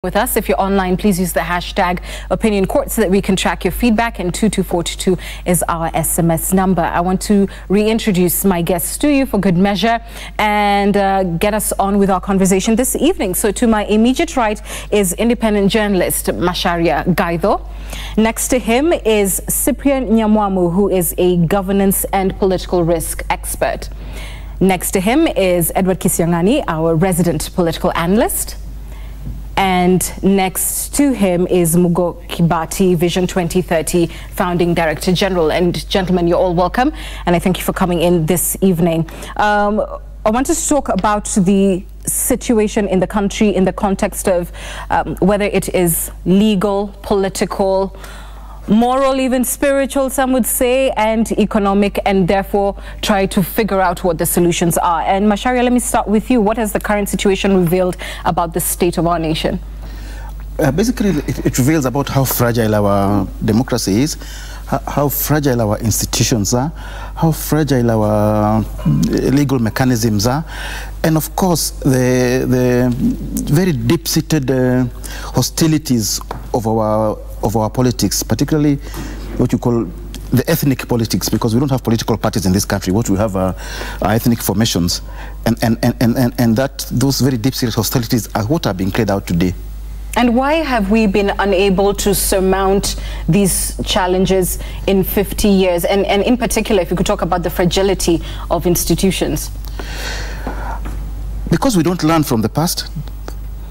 With us. If you're online, please use the hashtag #OpinionCourt so that we can track your feedback, and 22422 is our SMS number. I want to reintroduce my guests to you for good measure and get us on with our conversation this evening. So to my immediate right is independent journalist Macharia Gaido. Next to him is Cyprian Nyamwamu, who is a governance and political risk expert. Next to him is Edward Kisiangani, our resident political analyst. And next to him is Mugo Kibati, Vision 2030 Founding Director General. And gentlemen, you're all welcome, and I thank you for coming in this evening. I want to talk about the situation in the country in the context of whether it is legal, political, moral, even spiritual, some would say, and economic, and therefore try to figure out what the solutions are. And Macharia, let me start with you. What has the current situation revealed about the state of our nation? Basically, it reveals about how fragile our democracy is, how fragile our institutions are, how fragile our legal mechanisms are, and of course the very deep-seated hostilities of our politics, particularly what you call the ethnic politics, because we don't have political parties in this country. What we have are ethnic formations, and those very deep-seated hostilities are what are being played out today. And why have we been unable to surmount these challenges in 50 years? And in particular, if you could talk about the fragility of institutions. Because we don't learn from the past,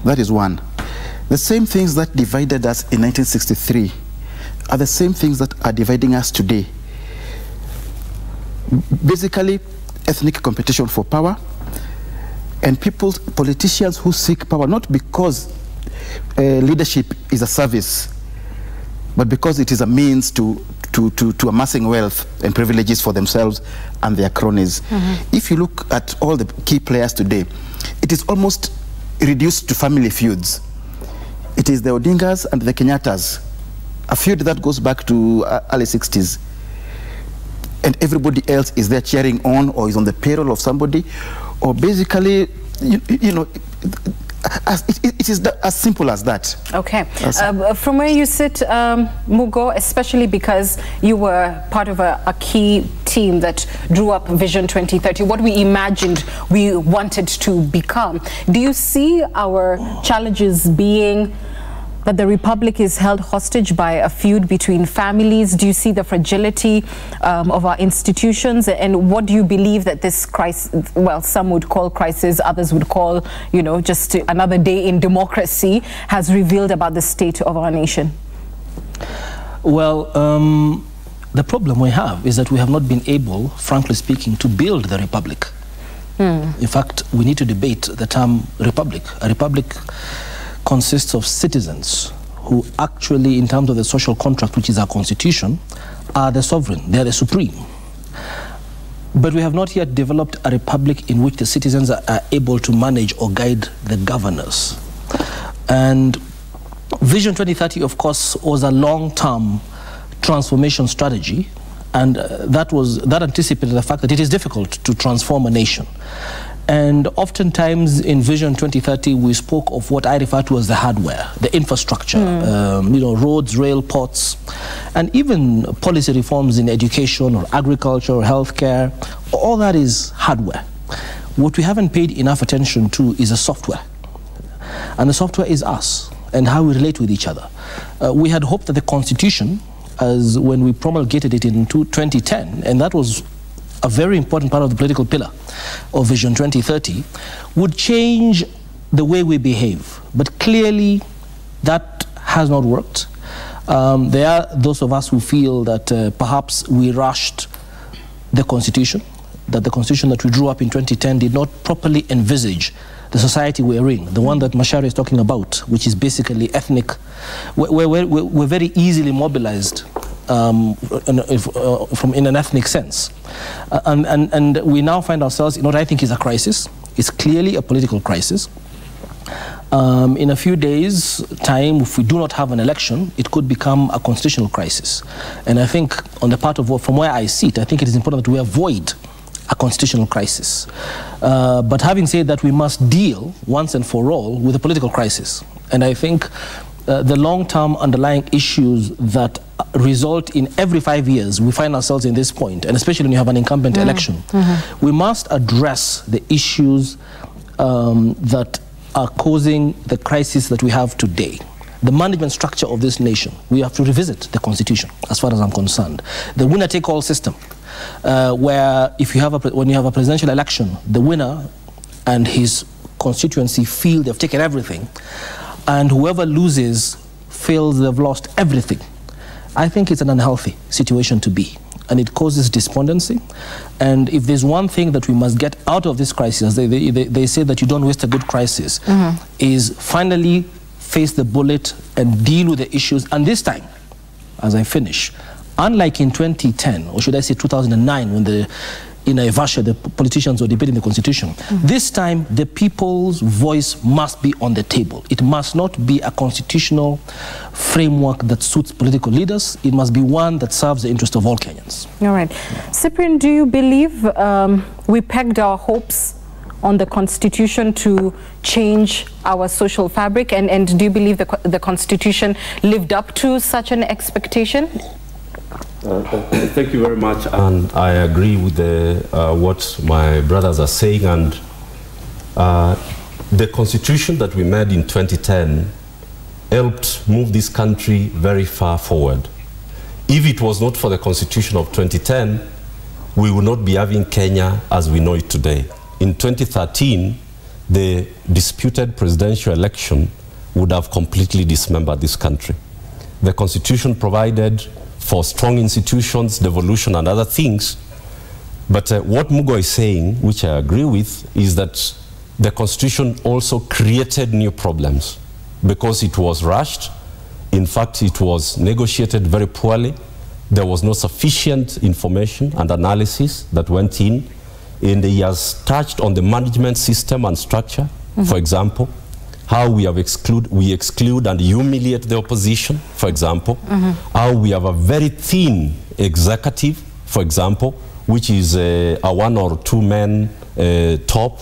that is one. The same things that divided us in 1963 are the same things that are dividing us today. Basically, ethnic competition for power, and politicians who seek power not because leadership is a service, but because it is a means to amassing wealth and privileges for themselves and their cronies. If you look at all the key players today, it is almost reduced to family feuds. It is the Odingas and the Kenyatas, a feud that goes back to early 60s. And everybody else is there cheering on, or is on the payroll of somebody, or basically, you know, it is as simple as that. Okay. From where you sit, Mugo, especially because you were part of a key team that drew up Vision 2030, what we imagined we wanted to become, do you see our challenges being that the republic is held hostage by a feud between families? Do you see the fragility of our institutions? And what do you believe that this crisis, well, some would call crisis, others would call, you know, just another day in democracy, has revealed about the state of our nation? Well, the problem we have is that we have not been able, frankly speaking, to build the republic. In fact, we need to debate the term republic. A republic consists of citizens who actually, in terms of the social contract, which is our constitution, are the sovereign. They are the supreme. But we have not yet developed a republic in which the citizens are able to manage or guide the governors. And Vision 2030, of course, was a long-term transformation strategy, and that anticipated the fact that it is difficult to transform a nation. And oftentimes in Vision 2030, we spoke of what I refer to as the hardware, the infrastructure, you know, roads, rail, ports, and even policy reforms in education or agriculture or healthcare. All that is hardware. What we haven't paid enough attention to is the software. And the software is us and how we relate with each other. We had hoped that the Constitution, as when we promulgated it in 2010, and that was a very important part of the political pillar of Vision 2030, would change the way we behave. But clearly, that has not worked. There are those of us who feel that perhaps we rushed the Constitution, that the Constitution that we drew up in 2010 did not properly envisage the society we're in, the one that Macharia is talking about, which is basically ethnic. We're very easily mobilized in an ethnic sense. And we now find ourselves in what I think is a crisis. It's clearly a political crisis. In a few days' time, if we do not have an election, it could become a constitutional crisis. And I think on the part of, from where I sit, I think it is important that we avoid a constitutional crisis. But having said that, we must deal once and for all with the political crisis. And I think the long-term underlying issues that result in every 5 years, we find ourselves in this point, and especially when you have an incumbent election, we must address the issues that are causing the crisis that we have today. The management structure of this nation, we have to revisit the constitution, as far as I'm concerned. The winner-take-all system, where if you have when you have a presidential election, the winner and his constituency feel they've taken everything, and whoever loses feels they've lost everything. I think it's an unhealthy situation to be, and it causes despondency. And if there's one thing that we must get out of this crisis, they say that you don't waste a good crisis, is finally face the bullet and deal with the issues. And this time, as I finish, unlike in 2010, or should I say 2009, when in Naivasha, the politicians were debating the constitution, this time the people's voice must be on the table. It must not be a constitutional framework that suits political leaders. It must be one that serves the interest of all Kenyans. All right. Cyprian, do you believe we pegged our hopes on the constitution to change our social fabric, and do you believe the constitution lived up to such an expectation? Thank you very much, and I agree with what my brothers are saying. And the constitution that we made in 2010 helped move this country very far forward. If it was not for the constitution of 2010, we would not be having Kenya as we know it today. In 2013, the disputed presidential election would have completely dismembered this country. The constitution provided for strong institutions, devolution, and other things. But what Mugo is saying, which I agree with, is that the constitution also created new problems because it was rushed. In fact, it was negotiated very poorly. There was no sufficient information and analysis that went in. And he has touched on the management system and structure, for example, how we have exclude and humiliate the opposition, for example, how we have a very thin executive, for example, which is a 1 or 2 men top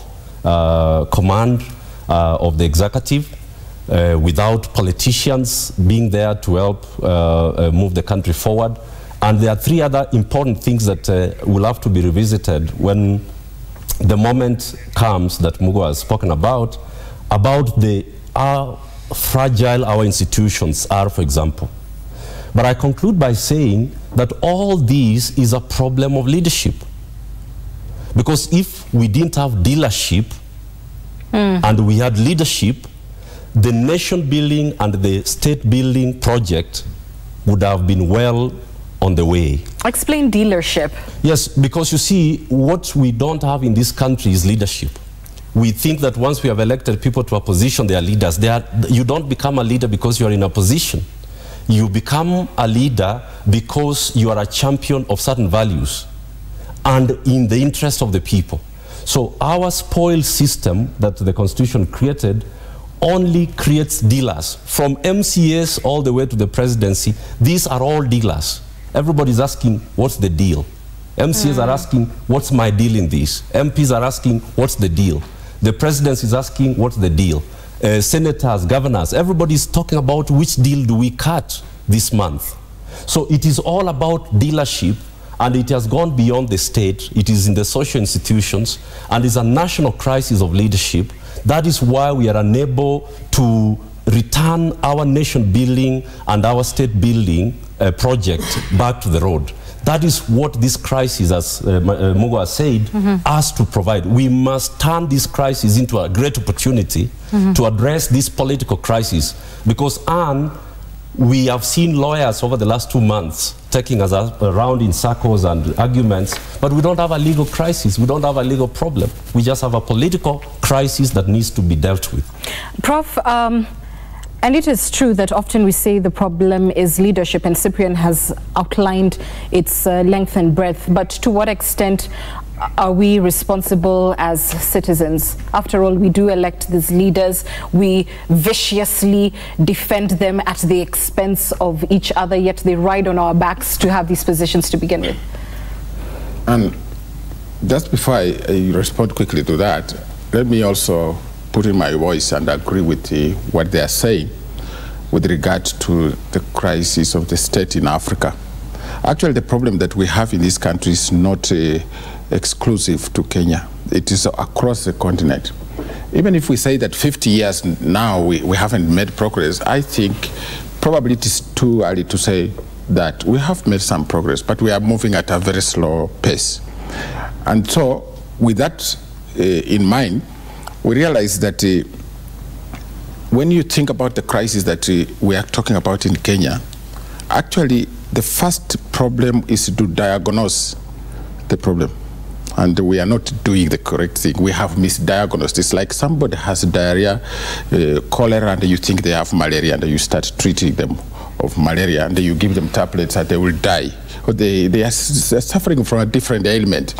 command of the executive, without politicians being there to help move the country forward. And there are 3 other important things that will have to be revisited when the moment comes that Mugo has spoken about how fragile our institutions are, for example. But I conclude by saying that all this is a problem of leadership. Because if we didn't have dealership and we had leadership, the nation building and the state building project would have been well on the way. Explain dealership. Yes, because you see, what we don't have in this country is leadership. We think that once we have elected people to a position, they are leaders. You don't become a leader because you are in a position. You become a leader because you are a champion of certain values and in the interest of the people. So our spoiled system that the Constitution created only creates dealers. From MCAs all the way to the presidency, these are all dealers. Everybody's asking, what's the deal? MCAs are asking, what's my deal in this? MPs are asking, what's the deal? The president is asking, what's the deal? Senators, governors, everybody's talking about which deal do we cut this month. So it is all about dealership, and it has gone beyond the state. It is in the social institutions, and it's a national crisis of leadership. That is why we are unable to return our nation building and our state building project back to the road. That is what this crisis, as Mugo has said, has to provide. We must turn this crisis into a great opportunity to address this political crisis. Because, we have seen lawyers over the last 2 months taking us around in circles and arguments, but we don't have a legal crisis. We don't have a legal problem. We just have a political crisis that needs to be dealt with. Prof, and it is true that often we say the problem is leadership, and Cyprian has outlined its length and breadth, but to what extent are we responsible as citizens? After all, we do elect these leaders. We viciously defend them at the expense of each other, yet they ride on our backs to have these positions to begin with. Just before I respond quickly to that, let me also put in my voice and agree with what they are saying with regard to the crisis of the state in Africa. Actually, the problem that we have in this country is not exclusive to Kenya. It is across the continent. Even if we say that 50 years now we haven't made progress, I think probably it is too early to say that we have made some progress, but we are moving at a very slow pace. And so, with that in mind, we realize that when you think about the crisis that we are talking about in Kenya, actually the first problem is to diagnose the problem. And we are not doing the correct thing. We have misdiagnosed. It's like somebody has diarrhea, cholera, and you think they have malaria, and you start treating them of malaria, and you give them tablets and they will die. Or they are suffering from a different ailment,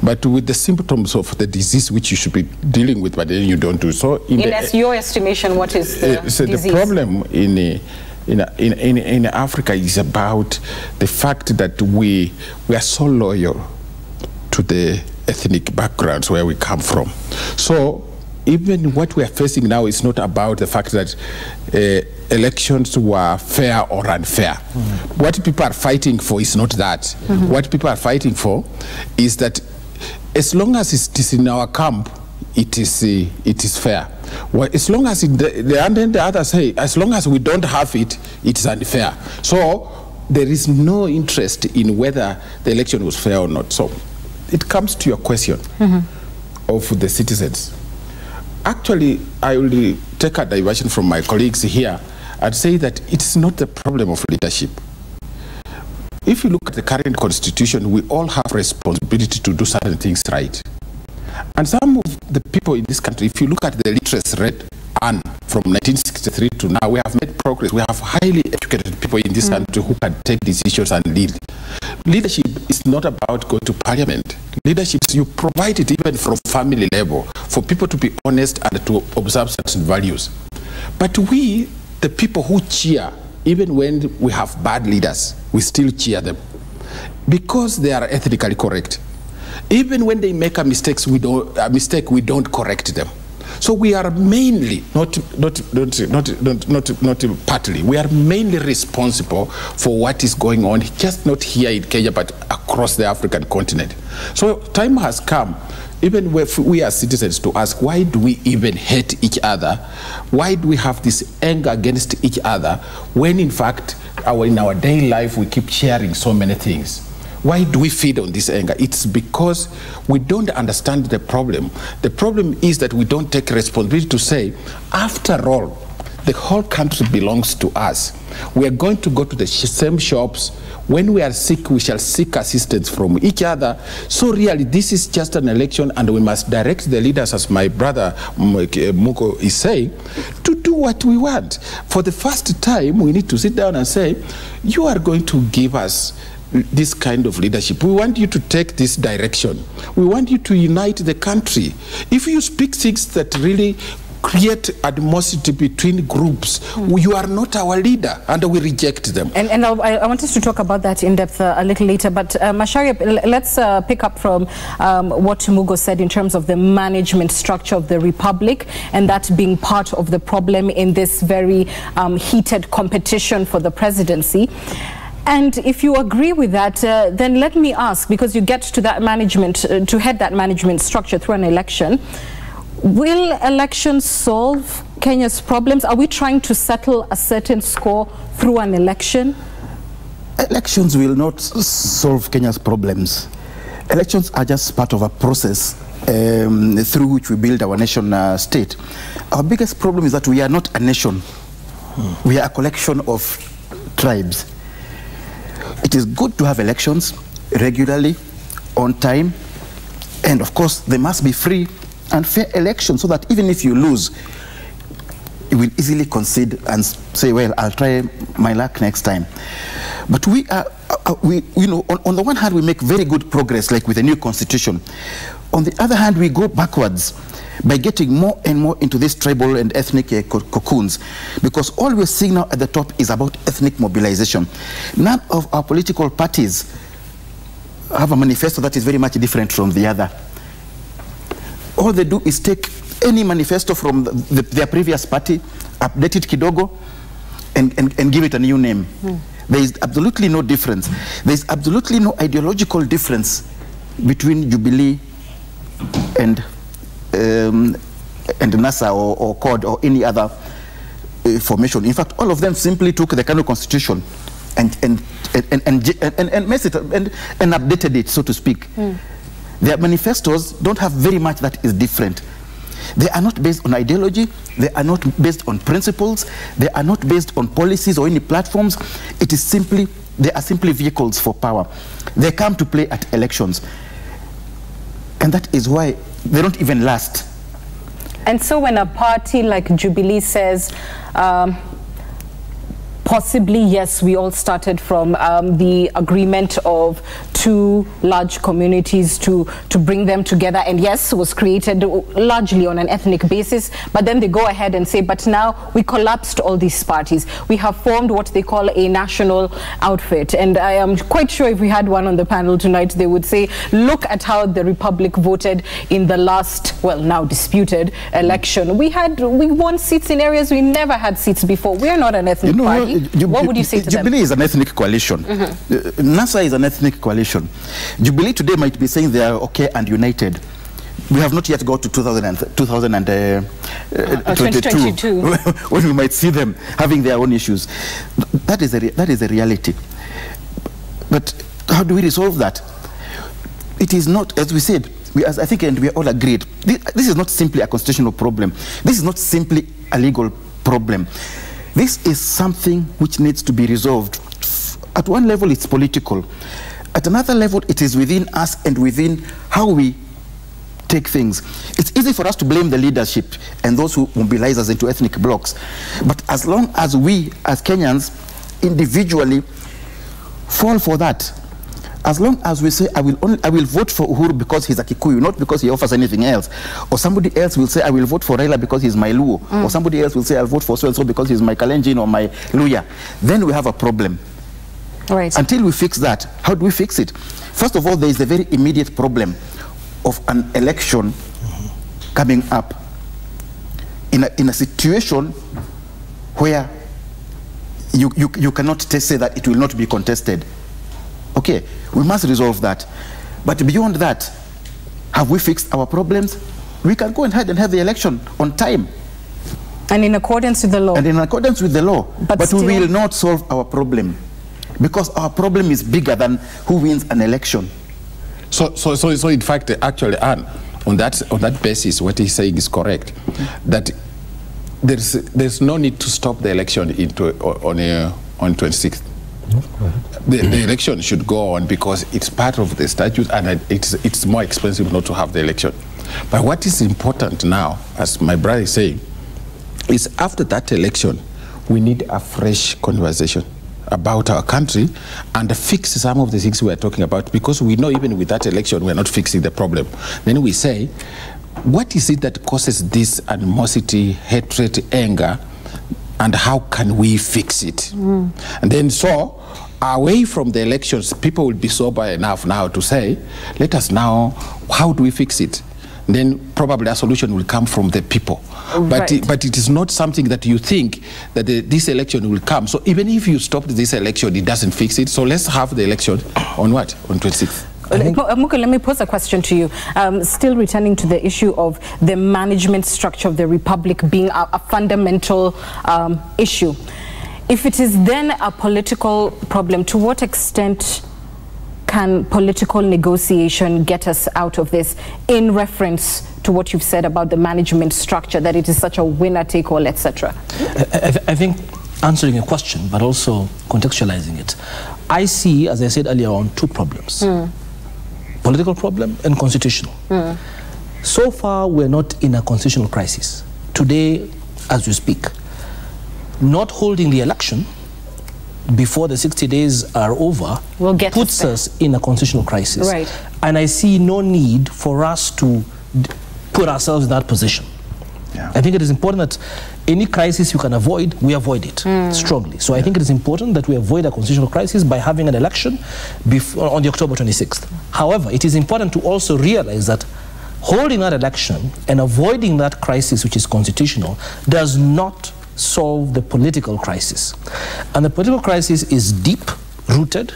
but with the symptoms of the disease which you should be dealing with, but then you don't do so. In your estimation, what is the disease? The problem in Africa is about the fact that we are so loyal to the ethnic backgrounds where we come from. So even what we are facing now is not about the fact that elections were fair or unfair. What people are fighting for is not that. What people are fighting for is that as long as it is in our camp, it is fair. Well, as long as and then the others say, as long as we don't have it, it is unfair. So there is no interest in whether the election was fair or not. So it comes to your question of the citizens. Actually, I will take a diversion from my colleagues here and say that it's not the problem of leadership. If you look at the current constitution, we all have responsibility to do certain things right. And some of the people in this country, if you look at the literacy rate from 1963 to now, we have made progress. We have highly educated people in this country who can take decisions and lead. Leadership is not about going to parliament. Leadership is you provide it even from family level for people to be honest and to observe certain values. But we, the people who cheer, even when we have bad leaders, we still cheer them because they are ethnically correct. Even when they make a mistake, we don't correct them. So we are mainly, not partly, we are mainly responsible for what is going on, just not here in Kenya, but across the African continent. So time has come, even if we are citizens, to ask, why do we even hate each other? Why do we have this anger against each other when in fact in our daily life we keep sharing so many things? Why do we feed on this anger? It's because we don't understand the problem. The problem is that we don't take responsibility to say, after all, the whole country belongs to us. We are going to go to the same shops. When we are sick, we shall seek assistance from each other. So really, this is just an election, and we must direct the leaders, as my brother Muko is saying, to do what we want. For the first time, we need to sit down and say, you are going to give us this kind of leadership. We want you to take this direction. We want you to unite the country. If you speak things that really create animosity between groups, you are not our leader, and we reject them. And I want us to talk about that in depth a little later, but Macharia, let's pick up from what Mugo said in terms of the management structure of the Republic, and that being part of the problem in this very heated competition for the presidency. And if you agree with that, then let me ask, because you get to that management, to head that management structure through an election, will elections solve Kenya's problems? Are we trying to settle a certain score through an election? Elections will not solve Kenya's problems. Elections are just part of a process through which we build our nation state. Our biggest problem is that we are not a nation. We are a collection of tribes. It is good to have elections regularly, on time, and of course they must be free and fair elections, so that even if you lose, you will easily concede and say, well, I'll try my luck next time. But we on the one hand, we make very good progress, like with the new constitution. On the other hand, we go backwards by getting more and more into these tribal and ethnic cocoons, because all we're seeing now at the top is about ethnic mobilization. None of our political parties have a manifesto that is very much different from the other. All they do is take any manifesto from their previous party, update it kidogo, and give it a new name. There is absolutely no difference. There is absolutely no ideological difference between Jubilee and NASA or CORD or any other formation. In fact, all of them simply took the Kano Constitution and messed it and updated it, so to speak. Their manifestos don't have very much that is different. They are not based on ideology. They are not based on principles. They are not based on policies or any platforms. It is simply, they are simply vehicles for power. They come to play at elections. And that is why they don't even last. And so when a party like Jubilee says, possibly, yes, we all started from the agreement of two large communities to bring them together, and yes, was created largely on an ethnic basis, but then they go ahead and say, but now we collapsed all these parties. We have formed what they call a national outfit, and I am quite sure if we had one on the panel tonight, they would say, look at how the Republic voted in the last, well, now disputed election. We won seats in areas we never had seats before. We are not an ethnic party. What would you say to them? Jubilee is an ethnic coalition. NASA is an ethnic coalition. Jubilee today might be saying they are okay and united. We have not yet got to 2022 when we might see them having their own issues. That is a reality. But how do we resolve that? It is not, as we said, I think, and we are all agreed, this is not simply a constitutional problem. This is not simply a legal problem. This is something which needs to be resolved. At one level, it's political. At another level, it is within us and within how we take things. It's easy for us to blame the leadership and those who mobilize us into ethnic blocs. But as long as we, as Kenyans, individually fall for that, as long as we say, I will vote for Uhuru because he's a Kikuyu, not because he offers anything else. Or somebody else will say, I will vote for Raila because he's my Luo. Or somebody else will say, I'll vote for so-and-so because he's my Kalenjin or my Luya. Then we have a problem. Right. Until we fix that, how do we fix it? First of all, there is the very immediate problem of an election coming up in a situation where you cannot say that it will not be contested. Okay, we must resolve that. But beyond that, have we fixed our problems? We can go ahead and have the election on time. And in accordance with the law. And in accordance with the law. But we will not solve our problem, because our problem is bigger than who wins an election. So in fact, actually, Anne, on that basis, what he's saying is correct. That there's no need to stop the election on 26th. The election should go on because it's part of the statute, and it's more expensive not to have the election. But what is important now, as my brother is saying, is after that election, we need a fresh conversation about our country and fix some of the things we are talking about, because we know even with that election, we are not fixing the problem. Then we say, what is it that causes this animosity, hatred, anger, and how can we fix it? And then so, away from the elections, people will be sober enough now to say, let us now, how do we fix it? Then probably a solution will come from the people. But, Right. but it is not something that you think that this election will come. So even if you stop this election, it doesn't fix it. So let's have the election on what? On 26th. Muke, let me pose a question to you. Still returning to the issue of the management structure of the Republic being a fundamental issue. If it is then a political problem, to what extent can political negotiation get us out of this, in reference to what you've said about the management structure, that it is such a winner-take-all, etc.? I think answering a question, but also contextualizing it, I see, as I said earlier on, two problems. Political problem and constitutional. So far, we're not in a constitutional crisis. Today, as we speak, not holding the election before the 60 days are over puts us in a constitutional crisis. Right. And I see no need for us to put ourselves in that position. Yeah. I think it is important that any crisis you can avoid, we avoid it strongly. So I think it is important that we avoid a constitutional crisis by having an election on the October 26th. However, it is important to also realize that holding that election and avoiding that crisis, which is constitutional, does not solve the political crisis. And the political crisis is deep-rooted.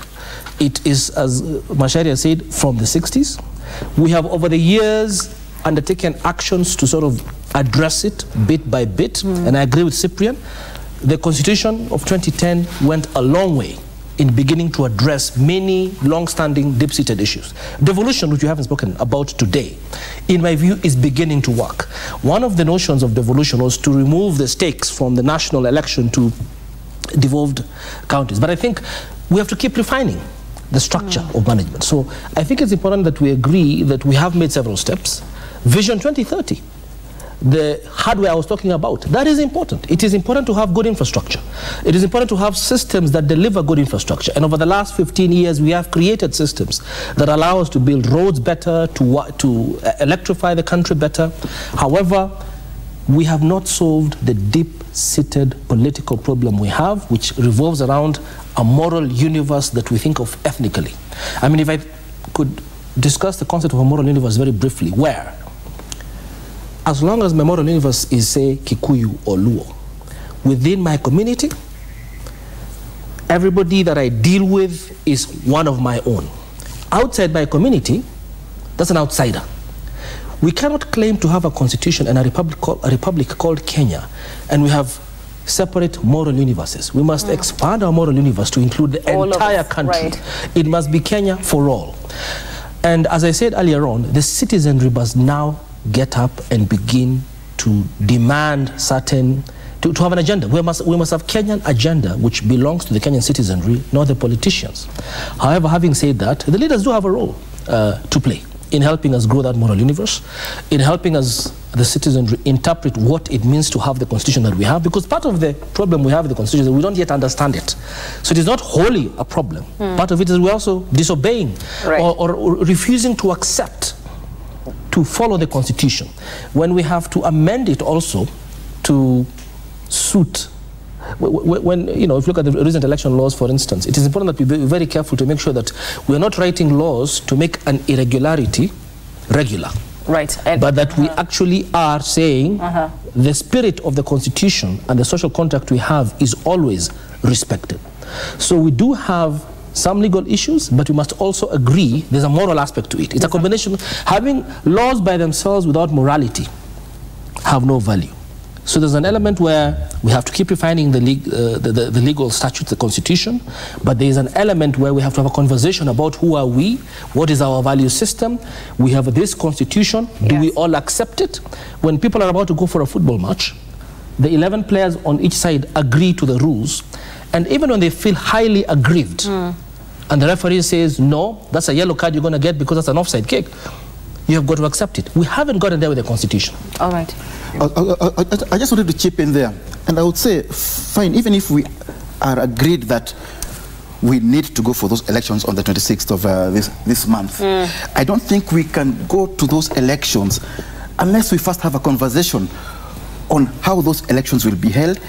It is, as Macharia said, from the 60s. We have, over the years, undertaken actions to sort of address it bit by bit, and I agree with Cyprian. The Constitution of 2010 went a long way in beginning to address many long-standing, deep-seated issues. Devolution, which you haven't spoken about today, in my view, is beginning to work. One of the notions of devolution was to remove the stakes from the national election to devolved counties. But I think we have to keep refining the structure of management. So I think it's important that we agree that we have made several steps. Vision 2030, the hardware I was talking about, that is important. It is important to have good infrastructure. It is important to have systems that deliver good infrastructure. And over the last 15 years, we have created systems that allow us to build roads better, to electrify the country better. However, we have not solved the deep-seated political problem we have, which revolves around a moral universe that we think of ethnically. I mean, if I could discuss the concept of a moral universe very briefly, where as long as my moral universe is, say, Kikuyu or Luo, within my community, everybody that I deal with is one of my own. Outside my community, that's an outsider. We cannot claim to have a constitution and a republic called Kenya, and we have separate moral universes. We must expand our moral universe to include the entire country. Right. It must be Kenya for all. And as I said earlier on, the citizenry must now get up and begin to demand certain, to have an agenda. We must have Kenyan agenda which belongs to the Kenyan citizenry, not the politicians. However, having said that, the leaders do have a role to play in helping us grow that moral universe, in helping us, the citizenry, interpret what it means to have the constitution that we have, because part of the problem we have with the constitution is that we don't yet understand it. So it is not wholly a problem. Part of it is we're also disobeying or refusing to accept, to follow the constitution, when we have to amend it also to suit. When, you know, if you look at the recent election laws, for instance, it is important that we be very careful to make sure that we are not writing laws to make an irregularity regular. Right. But that we actually are saying the spirit of the constitution and the social contract we have is always respected. So we do have some legal issues, but we must also agree there's a moral aspect to it. It's a combination. Having laws by themselves without morality have no value. So there's an element where we have to keep refining the legal statutes, the constitution, but there's an element where we have to have a conversation about who are we, what is our value system. We have this constitution, do we all accept it? When people are about to go for a football match, the 11 players on each side agree to the rules, and even when they feel highly aggrieved, and the referee says, no, that's a yellow card you're going to get because that's an offside kick, you have got to accept it. We haven't gotten there with the constitution. All right. I just wanted to chip in there, and I would say, fine, even if we are agreed that we need to go for those elections on the 26th of this month, I don't think we can go to those elections unless we first have a conversation on how those elections will be held,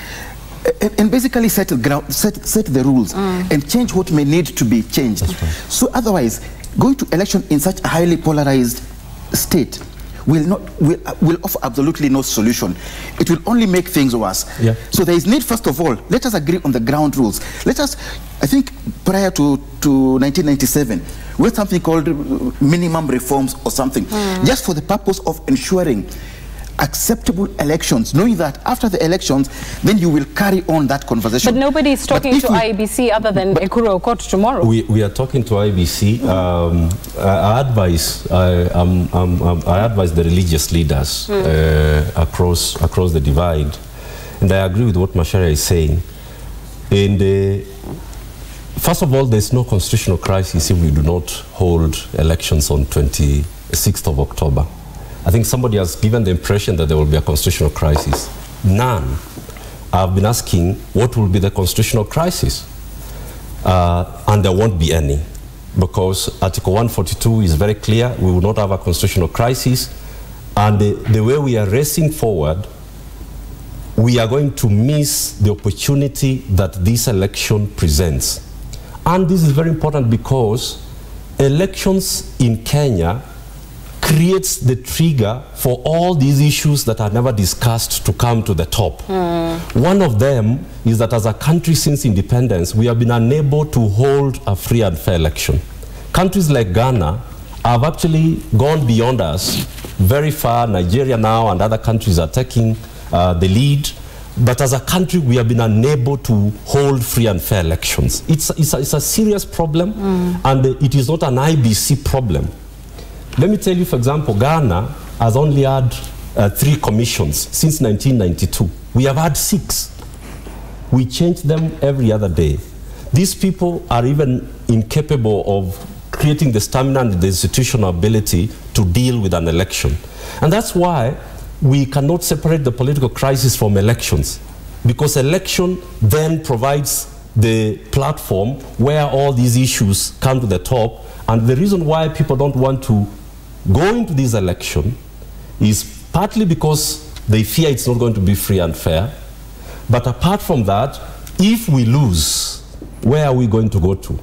and basically set the rules and change what may need to be changed. So otherwise, going to election in such a highly polarized state will offer absolutely no solution. It will only make things worse. So there is need, first of all, let us agree on the ground rules. Let us, I think prior to 1997, we had something called minimum reforms or something, just for the purpose of ensuring acceptable elections, knowing that after the elections, then you will carry on that conversation. But nobody is talking to IEBC other than Ekuru Okot tomorrow. We are talking to IEBC. I advise the religious leaders across the divide, and I agree with what Macharia is saying. And first of all, there's no constitutional crisis if we do not hold elections on 26th of October. I think somebody has given the impression that there will be a constitutional crisis. None. I've been asking what will be the constitutional crisis, and there won't be any, because Article 142 is very clear. We will not have a constitutional crisis, and the way we are racing forward we are going to miss the opportunity that this election presents. And this is very important because elections in Kenya creates the trigger for all these issues that are never discussed to come to the top. One of them is that as a country since independence, we have been unable to hold a free and fair election. Countries like Ghana have actually gone beyond us very far. Nigeria now and other countries are taking the lead. But as a country, we have been unable to hold free and fair elections. It's a serious problem, and it is not an IBC problem. Let me tell you, for example, Ghana has only had 3 commissions since 1992. We have had 6. We change them every other day. These people are even incapable of creating the stamina and the institutional ability to deal with an election. And that's why we cannot separate the political crisis from elections, because election then provides the platform where all these issues come to the top. And the reason why people don't want to go into this election is partly because they fear it's not going to be free and fair. But apart from that, if we lose, where are we going to go to?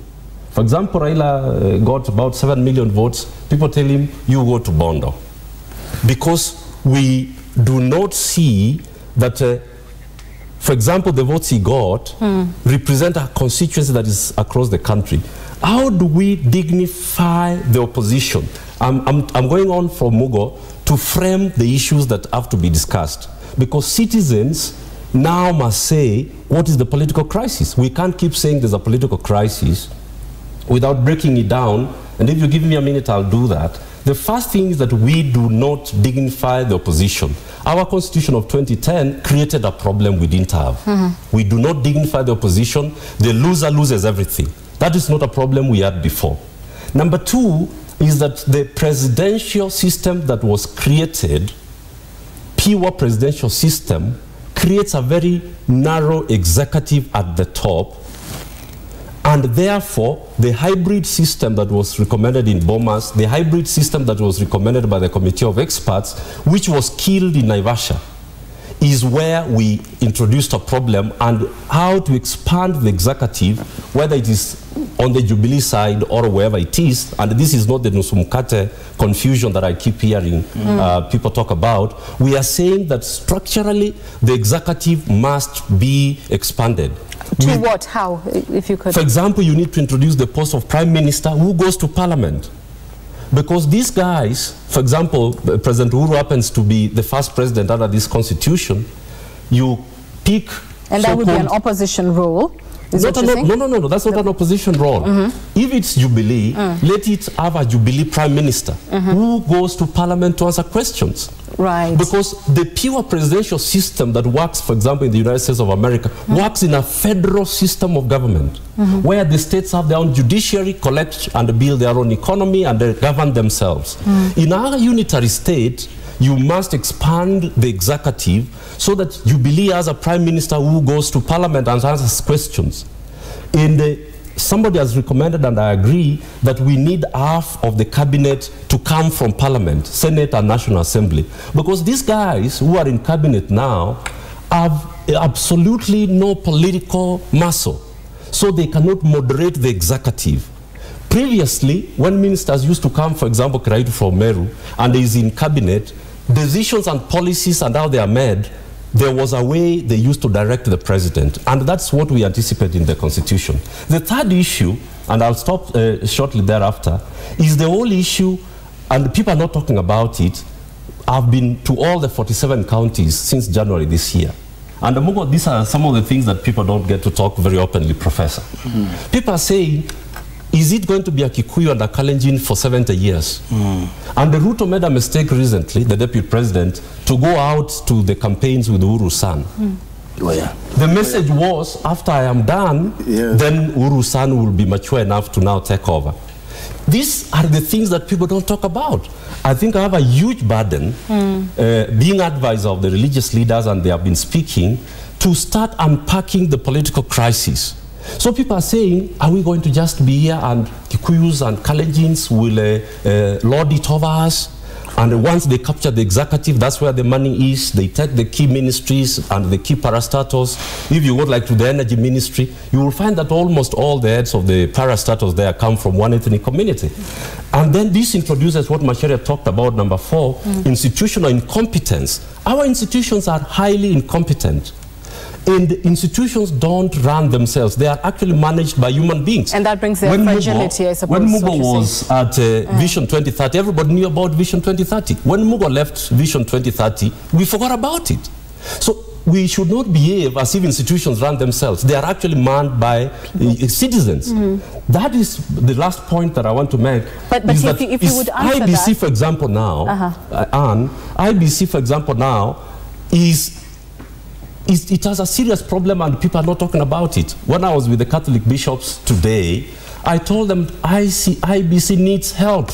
For example, Raila got about 7 million votes. People tell him, you go to Bondo. Because we do not see that, for example, the votes he got represent a constituency that is across the country. How do we dignify the opposition? I'm going on from Mugo to frame the issues that have to be discussed, because citizens now must say, what is the political crisis? We can't keep saying there's a political crisis without breaking it down. And if you give me a minute, I'll do that. The first thing is that we do not dignify the opposition. Our constitution of 2010 created a problem we didn't have. We do not dignify the opposition. The loser loses everything. That is not a problem we had before. Number 2 is that the presidential system that was created, pure presidential system, creates a very narrow executive at the top. And therefore, the hybrid system that was recommended in Bomas, the hybrid system that was recommended by the Committee of Experts, which was killed in Naivasha, is where we introduced a problem, and how to expand the executive, whether it is on the Jubilee side or wherever it is. And this is not the Nusumkate confusion that I keep hearing people talk about. We are saying that structurally, the executive must be expanded. To what? How? If you could. For example, you need to introduce the post of Prime Minister who goes to Parliament. Because these guys, for example, President Uhuru happens to be the first president under this constitution. You pick... And that would be an opposition role? Is No, that's not an opposition role. If it's Jubilee, let it have a Jubilee Prime Minister who goes to Parliament to answer questions. Right. Because the pure presidential system that works, for example, in the United States of America, works in a federal system of government, where the states have their own judiciary, collect and build their own economy, and they govern themselves. In our unitary state, you must expand the executive so that Jubilee has a prime minister who goes to Parliament and answers questions. Somebody has recommended, and I agree, that we need half of the cabinet to come from Parliament, Senate and National Assembly. Because these guys who are in cabinet now have absolutely no political muscle. So they cannot moderate the executive. Previously, when ministers used to come, for example, Kiraitu from Meru, and is in cabinet, decisions and policies and how they are made, there was a way they used to direct the president. And that's what we anticipate in the Constitution. The third issue, and I'll stop shortly thereafter, is the whole issue, and people are not talking about it. I've been to all the 47 counties since January this year. And these are some of the things that people don't get to talk very openly, Professor. People are saying, is it going to be a Kikuyu and a Kalenjin for 70 years? And the Ruto made a mistake recently, the deputy president, to go out to the campaigns with Uhuru-san. The message was, after I am done, then Uhuru-san will be mature enough to now take over. These are the things that people don't talk about. I think I have a huge burden, being advisor of the religious leaders, and they have been speaking, to start unpacking the political crisis. So people are saying, are we going to just be here and Kikuyus and Kalenjins will lord it over us? And once they capture the executive, that's where the money is. They take the key ministries and the key parastatals. If you go like to the energy ministry, you will find that almost all the heads of the parastatals there come from one ethnic community. And then this introduces what Macharia talked about, number 4, institutional incompetence. Our institutions are highly incompetent. And institutions don't run themselves. They are actually managed by human beings. And that brings their fragility, I suppose. When Mugo was at Vision 2030, everybody knew about Vision 2030. When Mugo left Vision 2030, we forgot about it. So we should not behave as if institutions run themselves. They are actually manned by citizens. That is the last point that I want to make. But if you would answer IEBC, that, for example, now, Anne, IEBC, for example, now, it has a serious problem and people are not talking about it. When I was with the Catholic bishops today, I told them IEBC needs help.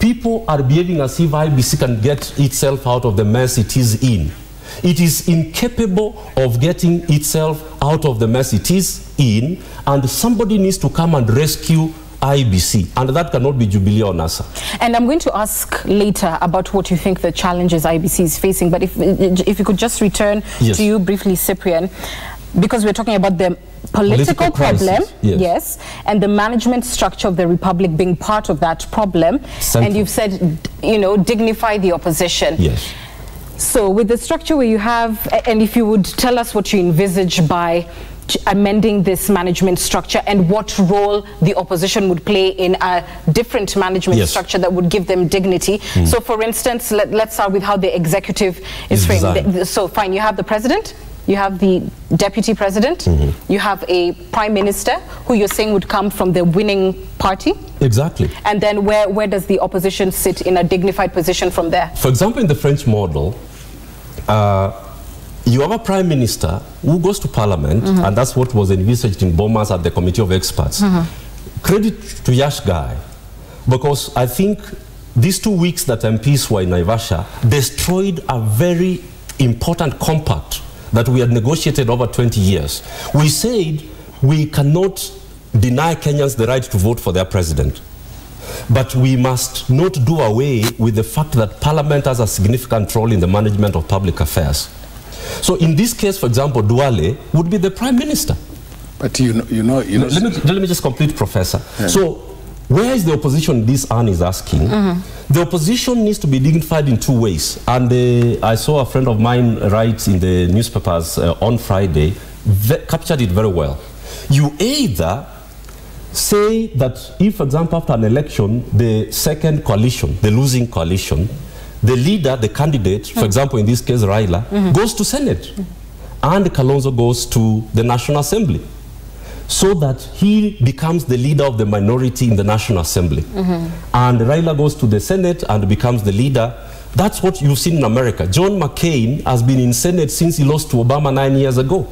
People are behaving as if IEBC can get itself out of the mess it is in. It is incapable of getting itself out of the mess it is in, and somebody needs to come and rescue IEBC, and that cannot be Jubilee or NASA. And I'm going to ask later about what you think the challenges IEBC is facing, but if you could just return to you briefly, Cyprian, because we're talking about the political problem, yes, and the management structure of the Republic being part of that problem, and you've said, you know, dignify the opposition. Yes. So with the structure where you have, and if you would tell us what you envisage by amending this management structure and what role the opposition would play in a different management structure that would give them dignity. So for instance, let's start with how the executive is framed. So fine, you have the president, you have the deputy president, you have a prime minister who you're saying would come from the winning party. Exactly. And then where does the opposition sit in a dignified position from there? For example, in the French model, you have a prime minister who goes to parliament, and that's what was envisaged in Bomas at the committee of experts. Credit to Yash Guy, because I think these 2 weeks that MPs were in Naivasha destroyed a very important compact that we had negotiated over 20 years. We said we cannot deny Kenyans the right to vote for their president, but we must not do away with the fact that parliament has a significant role in the management of public affairs. So in this case, for example, Duale would be the prime minister. But you know. Let me just complete, Professor. Yeah. So where is the opposition? This Anne is asking. The opposition needs to be dignified in 2 ways. And I saw a friend of mine write in the newspapers on Friday, captured it very well. You either say that if, for example, after an election, the second coalition, the losing coalition, the leader, the candidate, for example, in this case, Raila, goes to Senate, and Kalonzo goes to the National Assembly, so that he becomes the leader of the minority in the National Assembly. And Raila goes to the Senate and becomes the leader. That's what you've seen in America. John McCain has been in Senate since he lost to Obama 9 years ago.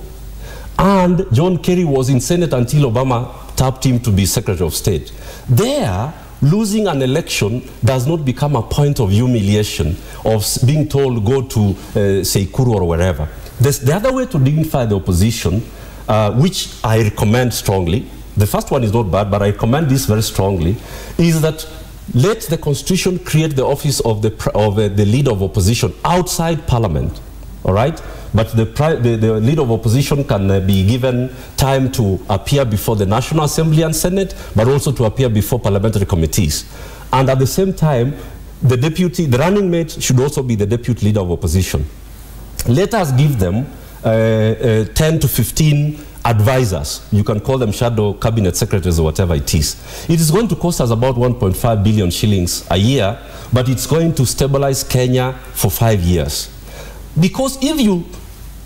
And John Kerry was in Senate until Obama tapped him to be Secretary of State. There, losing an election does not become a point of humiliation, of being told go to Seikuru or wherever. The other way to dignify the opposition, which I recommend strongly, the first one is not bad, but I recommend this very strongly, is that let the Constitution create the office of the leader of opposition outside Parliament, all right? But the leader of opposition can be given time to appear before the National Assembly and Senate, but also to appear before parliamentary committees. And at the same time, the running mate should also be the deputy leader of opposition. Let us give them 10 to 15 advisors. You can call them shadow cabinet secretaries or whatever it is. It is going to cost us about 1.5 billion shillings a year, but it's going to stabilize Kenya for 5 years. Because if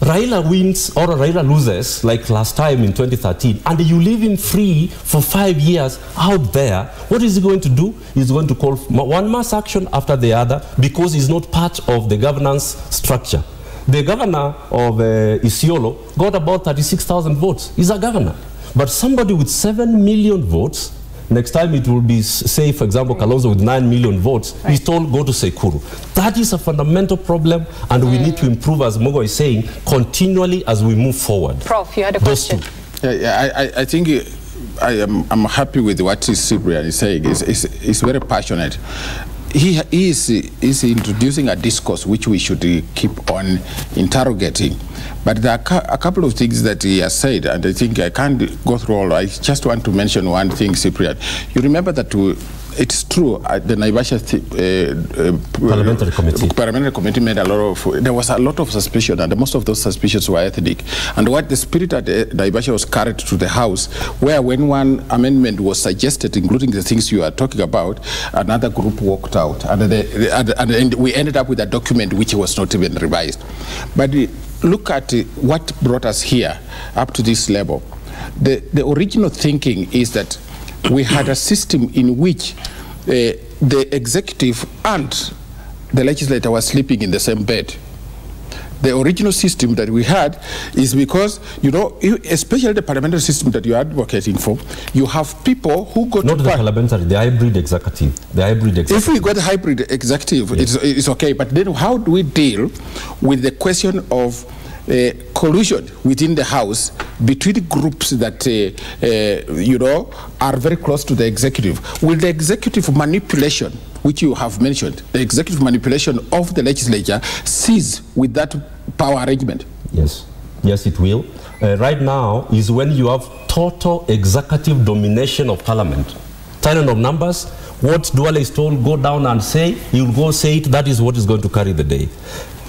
Raila wins or Raila loses, like last time in 2013, and you leave him free for 5 years out there, what is he going to do? He's going to call one mass action after the other because he's not part of the governance structure. The governor of Isiolo got about 36,000 votes. He's a governor. But somebody with 7 million votes, next time it will be, say, for example, Kalonzo with 9 million votes, he's told go to Seikuru. That is a fundamental problem, and we need to improve, as Mogo is saying, continually as we move forward. Prof, you had a question. I think I'm happy with what Cyprian is saying. It's very passionate. he is introducing a discourse which we should keep on interrogating. But there are a couple of things that he has said, and I think I can't go through all. I just want to mention one thing, Cyprian. You remember that it's true, the Naivasha parliamentary committee made a lot of, there was a lot of suspicion, and most of those suspicions were ethnic. And what the spirit at Naivasha was carried to the House, where when one amendment was suggested, including the things you are talking about, another group walked out, and we ended up with a document which was not even revised. But look at what brought us here, up to this level. The original thinking is that we had a system in which the executive and the legislature were sleeping in the same bed. The original system that we had is because, you know, especially the parliamentary system that you are advocating for, you have people who go not the parliamentary, the hybrid executive. The hybrid executive. If we got the hybrid executive, yes, it's okay. But then how do we deal with the question of collusion within the House between groups that you know, are very close to the executive? Will the executive manipulation, which you have mentioned, the executive manipulation of the legislature, cease with that power arrangement? Yes, yes, it will. Right now is when you have total executive domination of Parliament. Tyrant of numbers. What Duale is told, go down and say, he will go say it. That is what is going to carry the day.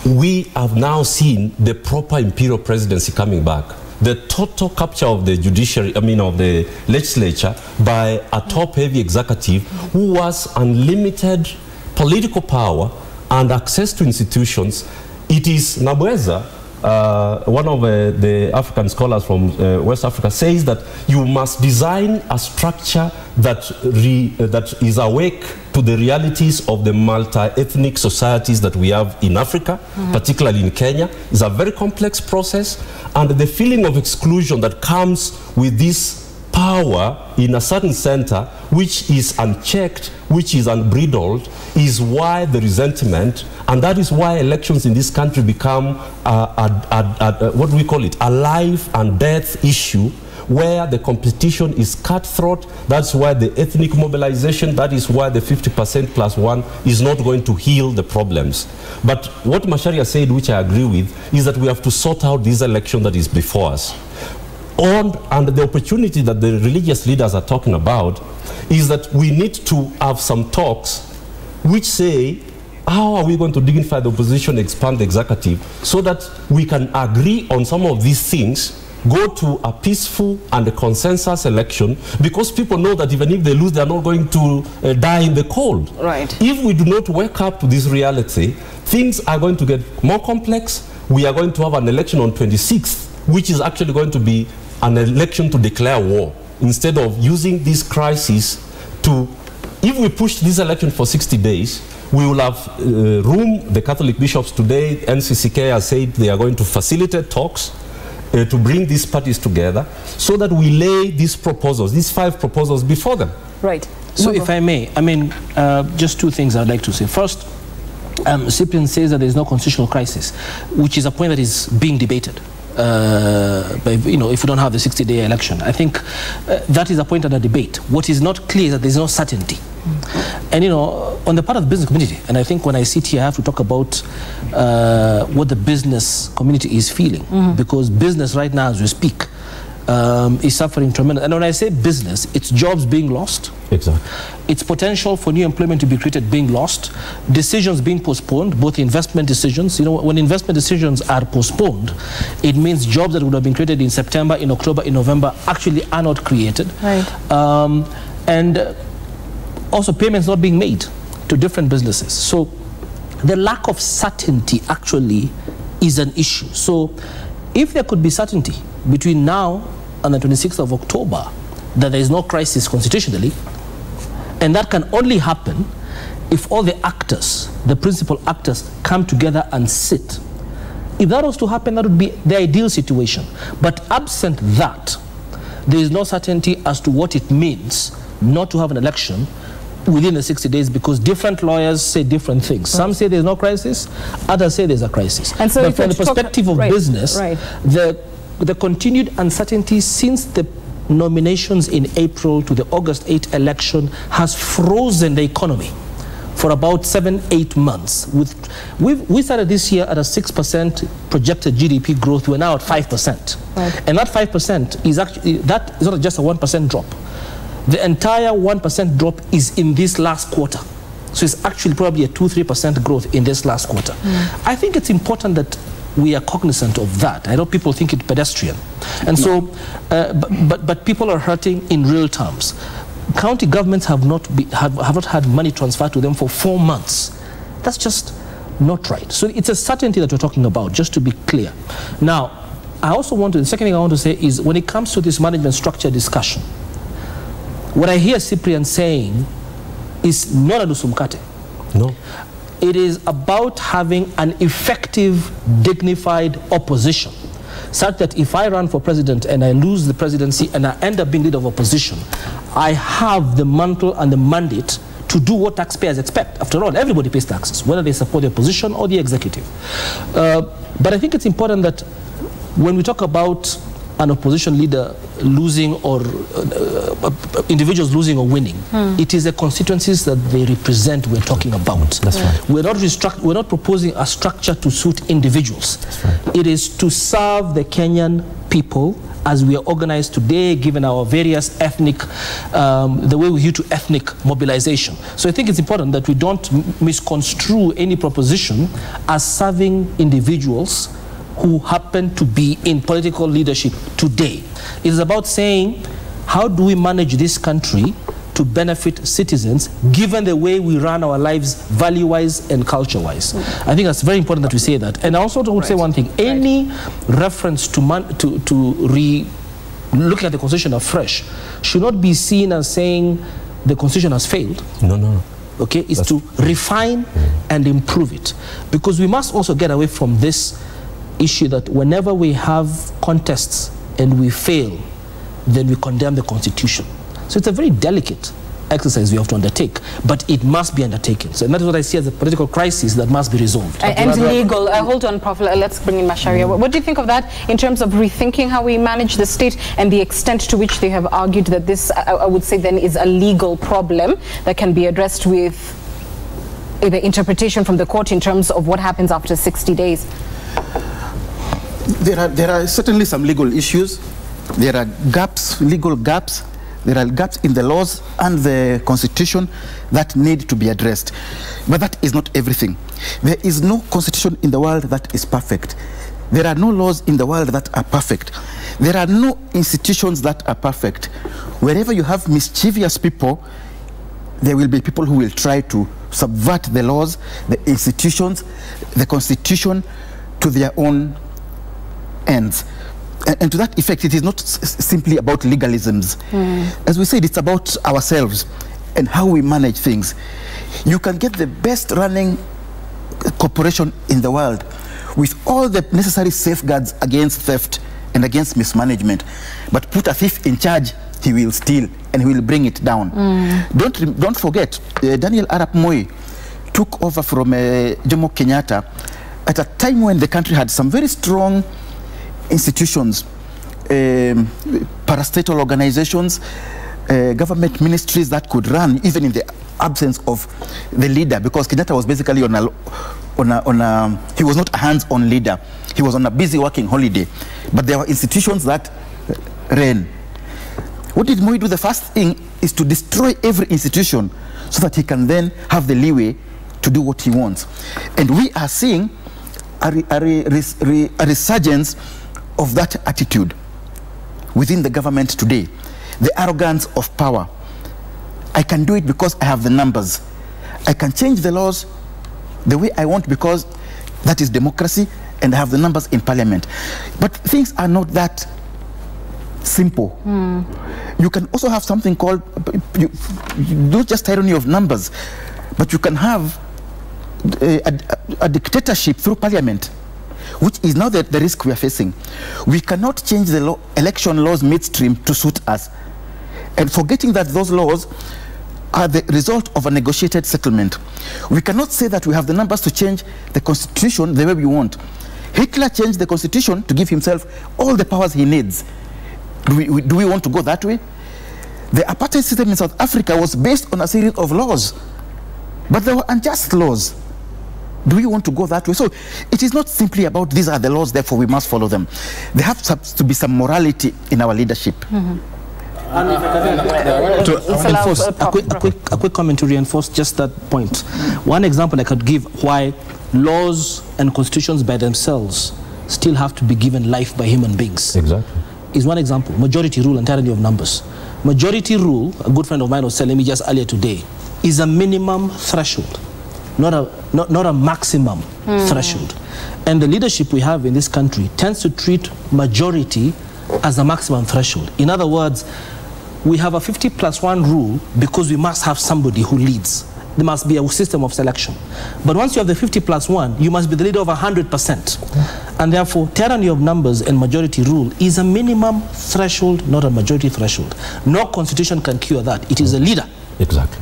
We have now seen the proper imperial presidency coming back. The total capture of the judiciary, of the legislature by a top-heavy executive who was unlimited political power and access to institutions. It is Nabweza, one of the African scholars from West Africa, says that you must design a structure that is awake to the realities of the multi-ethnic societies that we have in Africa, particularly in Kenya. It's a very complex process, and the feeling of exclusion that comes with this power in a certain center, which is unchecked, which is unbridled, is why the resentment, and that is why elections in this country become what we call it, a life and death issue, where the competition is cutthroat. That's why the ethnic mobilization, that is why the 50% plus one is not going to heal the problems. But what Macharia said, which I agree with, is that we have to sort out this election that is before us. And the opportunity that the religious leaders are talking about is that we need to have some talks which say, how are we going to dignify the opposition, expand the executive, so that we can agree on some of these things, go to a peaceful and a consensus election, because people know that even if they lose, they're not going to die in the cold. Right. If we do not wake up to this reality, things are going to get more complex. We are going to have an election on 26th, which is actually going to be an election to declare war, instead of using this crisis to, if we push this election for 60 days, we will have room. The Catholic bishops today, NCCK has said they are going to facilitate talks to bring these parties together, so that we lay these proposals, these 5 proposals before them. Right. So if I may, just 2 things I'd like to say. First, Cyprian says that there is no constitutional crisis, which is a point that is being debated. If we don't have the 60-day election, I think that is a point under debate. What is not clear is that there is no certainty. And on the part of the business community, and I think when I sit here I have to talk about what the business community is feeling, because business right now as we speak is suffering tremendous. And when I say business, it's jobs being lost. Exactly. It's potential for new employment to be created being lost, decisions being postponed, both investment decisions. When investment decisions are postponed, it means jobs that would have been created in September, in October, in November actually are not created. Right. And also payments not being made to different businesses. So the lack of certainty actually is an issue. So if there could be certainty between now and the 26th of October that there is no crisis constitutionally, and that can only happen if all the actors, the principal actors, come together and sit. If that was to happen, that would be the ideal situation. But absent that, there is no certainty as to what it means not to have an election within the 60 days, because different lawyers say different things. Some say there's no crisis, others say there's a crisis. And so but from the perspective of business, the continued uncertainty since the nominations in April to the August 8 election has frozen the economy for about 7-8 months. We started this year at a 6% projected GDP growth. We're now at 5%. Right. And that 5% is actually, that is not just a 1% drop. The entire 1% drop is in this last quarter. So it's actually probably a 2-3% growth in this last quarter. I think it's important that we are cognizant of that. I know people think it's pedestrian. And so, but people are hurting in real terms. County governments have not had money transferred to them for 4 months. That's just not right. So it's a certainty that we're talking about, just to be clear. Now, I also want to, the second thing I want to say is when it comes to this management structure discussion, what I hear Cyprian saying is not a nusumkate. No. It is about having an effective, dignified opposition, such that if I run for president and I lose the presidency and I end up being leader of opposition, I have the mantle and the mandate to do what taxpayers expect. After all, everybody pays taxes, whether they support the opposition or the executive. But I think it's important that when we talk about an opposition leader losing or individuals losing or winning, it is the constituencies that they represent we're talking about. That's right. We're not proposing a structure to suit individuals. That's right. It is to serve the Kenyan people as we are organized today, given our various ethnic, the way we hew to ethnic mobilization. So I think it's important that we don't misconstrue any proposition as serving individuals who happen to be in political leadership today. It is about saying, how do we manage this country to benefit citizens, given the way we run our lives value-wise and culture-wise? I think that's very important that we say that. And I also want to say one thing. Any reference to looking at the Constitution afresh should not be seen as saying the Constitution has failed. No, no. Okay? It's to refine and improve it. Because we must also get away from this issue that whenever we have contests and we fail, then we condemn the Constitution. So it's a very delicate exercise we have to undertake, but it must be undertaken. So that is what I see as a political crisis that must be resolved. And legal. Hold on, Prof. Let's bring in Macharia. What do you think of that in terms of rethinking how we manage the state and the extent to which they have argued that this, I would say then, is a legal problem that can be addressed with the interpretation from the court in terms of what happens after 60 days? There are certainly some legal issues. There are gaps, legal gaps. There are gaps in the laws and the Constitution that need to be addressed. But that is not everything. There is no constitution in the world that is perfect. There are no laws in the world that are perfect. There are no institutions that are perfect. Wherever you have mischievous people, there will be people who will try to subvert the laws, the institutions, the Constitution to their own ends. And to that effect, it is not simply about legalisms. As we said, it's about ourselves and how we manage things. You can get the best running corporation in the world with all the necessary safeguards against theft and against mismanagement, but put a thief in charge, he will steal and he will bring it down. Don't forget, Daniel Arap Moi took over from Jomo Kenyatta at a time when the country had some very strong institutions, parastatal organizations, government ministries that could run even in the absence of the leader, because Kenyatta was basically he was not a hands-on leader. He was on a busy working holiday. But there were institutions that ran. What did Moi do? The first thing is to destroy every institution so that he can then have the leeway to do what he wants. And we are seeing a resurgence of that attitude within the government today. The arrogance of power. I can do it because I have the numbers. I can change the laws the way I want because that is democracy and I have the numbers in parliament. But things are not that simple. You can also have something called, not just tyranny of numbers, but you can have a dictatorship through parliament, which is now the risk we are facing. We cannot change the election laws midstream to suit us, and forgetting that those laws are the result of a negotiated settlement. We cannot say that we have the numbers to change the constitution the way we want. Hitler changed the constitution to give himself all the powers he needs. Do we want to go that way? The apartheid system in South Africa was based on a series of laws. But there were unjust laws. Do we want to go that way? So it is not simply about these are the laws, therefore we must follow them. There has to be some morality in our leadership. A quick comment to reinforce just that point. One example I could give why laws and constitutions by themselves still have to be given life by human beings. Exactly. Is one example, majority rule and tyranny of numbers. Majority rule, a good friend of mine was telling me just earlier today, is a minimum threshold, not a maximum threshold. And the leadership we have in this country tends to treat majority as a maximum threshold. In other words, we have a 50+1 rule because we must have somebody who leads. There must be a system of selection. But once you have the 50+1, you must be the leader of 100%. And therefore, tyranny of numbers and majority rule is a minimum threshold, not a majority threshold. No constitution can cure that. It is a leader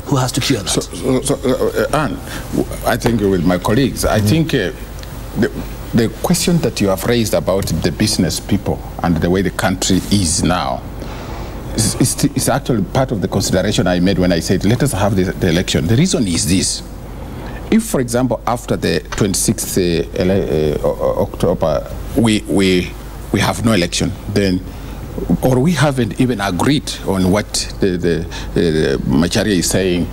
who has to cure that. Anne, I think with my colleagues, I think the question that you have raised about the business people and the way the country is now is actually part of the consideration I made when I said, let us have the election. The reason is this. If, for example, after the 26th October, we have no election, then, or we haven't even agreed on what the Matiang'i is saying,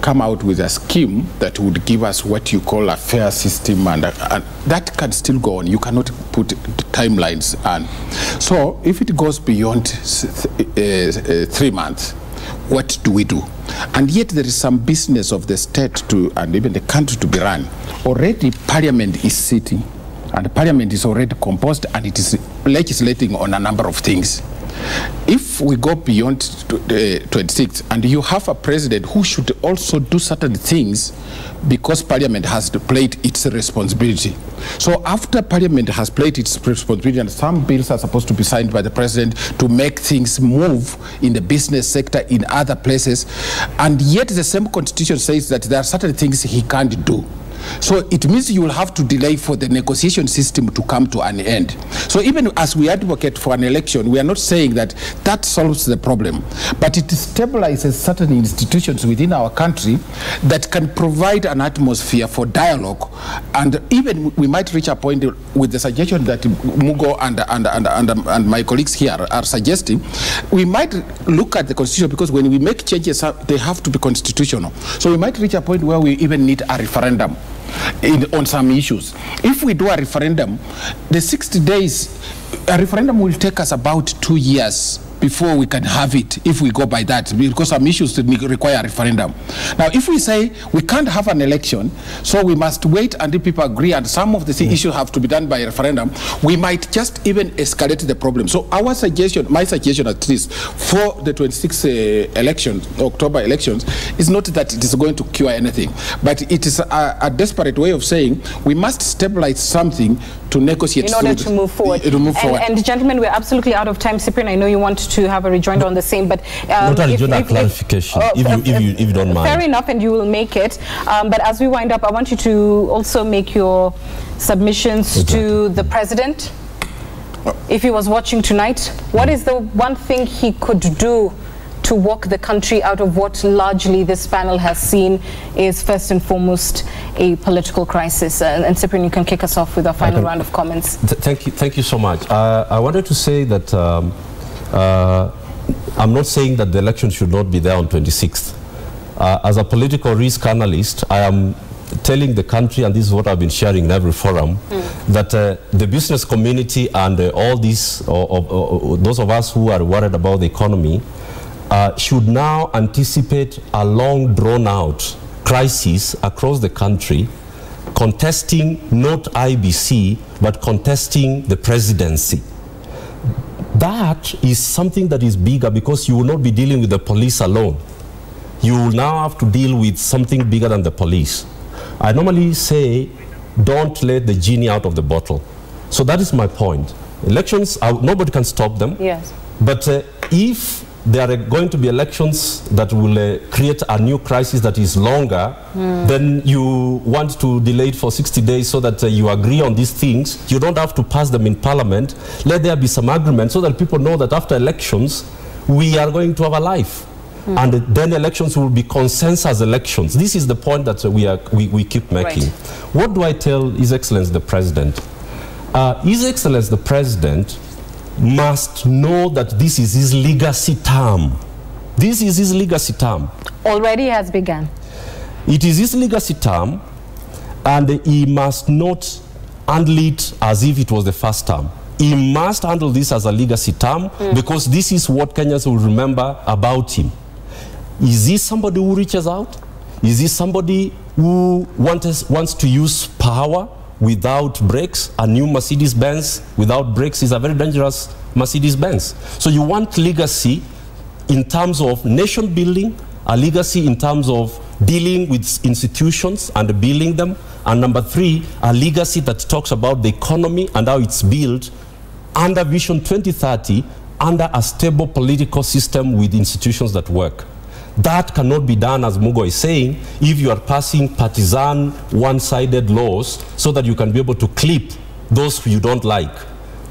come out with a scheme that would give us what you call a fair system, and that can still go on. You cannot put timelines on. So if it goes beyond 3 months, what do we do? And yet there is some business of the state and even the country to be run. Already Parliament is sitting, and Parliament is already composed, and it is legislating on a number of things. If we go beyond 26 and you have a president who should also do certain things because Parliament has played its responsibility. So after Parliament has played its responsibility and some bills are supposed to be signed by the president to make things move in the business sector in other places, and yet the same constitution says that there are certain things he can't do. So it means you will have to delay for the negotiation system to come to an end. So even as we advocate for an election, we are not saying that that solves the problem, but it stabilizes certain institutions within our country that can provide an atmosphere for dialogue. And even we might reach a point with the suggestion that Mugo and my colleagues here are suggesting, we might look at the constitution, because when we make changes, they have to be constitutional. So we might reach a point where we even need a referendum on some issues. If we do a referendum, the 60 days, a referendum will take us about 2 years before we can have it, if we go by that, because some issues require a referendum. Now, if we say we can't have an election, so we must wait until people agree, and some of the issues have to be done by a referendum, we might just even escalate the problem. So our suggestion, my suggestion at least, for the 26th elections, October elections, is not that it is going to cure anything, but it is a desperate way of saying we must stabilize something to negotiate in order to move forward. And gentlemen, we're absolutely out of time. Cyprian, I know you want to have a rejoinder on the same, but not a rejoinder, clarification, if you don't mind. Fair enough, and you will make it. But as we wind up, I want you to also make your submissions to the president. If he was watching tonight, what is the one thing he could do to walk the country out of what largely this panel has seen is first and foremost a political crisis? And Cyprian, you can kick us off with our final round of comments. Thank you so much. I wanted to say that I'm not saying that the election should not be there on 26th. As a political risk analyst, I am telling the country, and this is what I've been sharing in every forum, that the business community and all these, those of us who are worried about the economy, should now anticipate a long drawn-out crisis across the country, contesting not IEBC, but contesting the presidency. That is something that is bigger, because you will not be dealing with the police alone. You will now have to deal with something bigger than the police. I normally say, don't let the genie out of the bottle. So that is my point. Elections, nobody can stop them. Yes. But if there are going to be elections that will create a new crisis that is longer, then you want to delay it for 60 days so that you agree on these things. You don't have to pass them in Parliament. Let there be some agreement so that people know that after elections, we are going to have a life. and then elections will be consensus elections. This is the point that we keep making. Right. What do I tell His Excellency the President? His Excellency the President must know that this is his legacy term. This is his legacy term. Already has begun. It is his legacy term, and he must not handle it as if it was the first term. He must handle this as a legacy term because this is what Kenyans will remember about him. Is he somebody who reaches out? Is he somebody who wants to use power without brakes? A new Mercedes-Benz without brakes is a very dangerous Mercedes-Benz. So you want legacy in terms of nation building, a legacy in terms of dealing with institutions and building them, and number 3, a legacy that talks about the economy and how it's built under Vision 2030, under a stable political system with institutions that work. That cannot be done, as Mugo is saying, if you are passing partisan, one-sided laws so that you can be able to clip those who you don't like.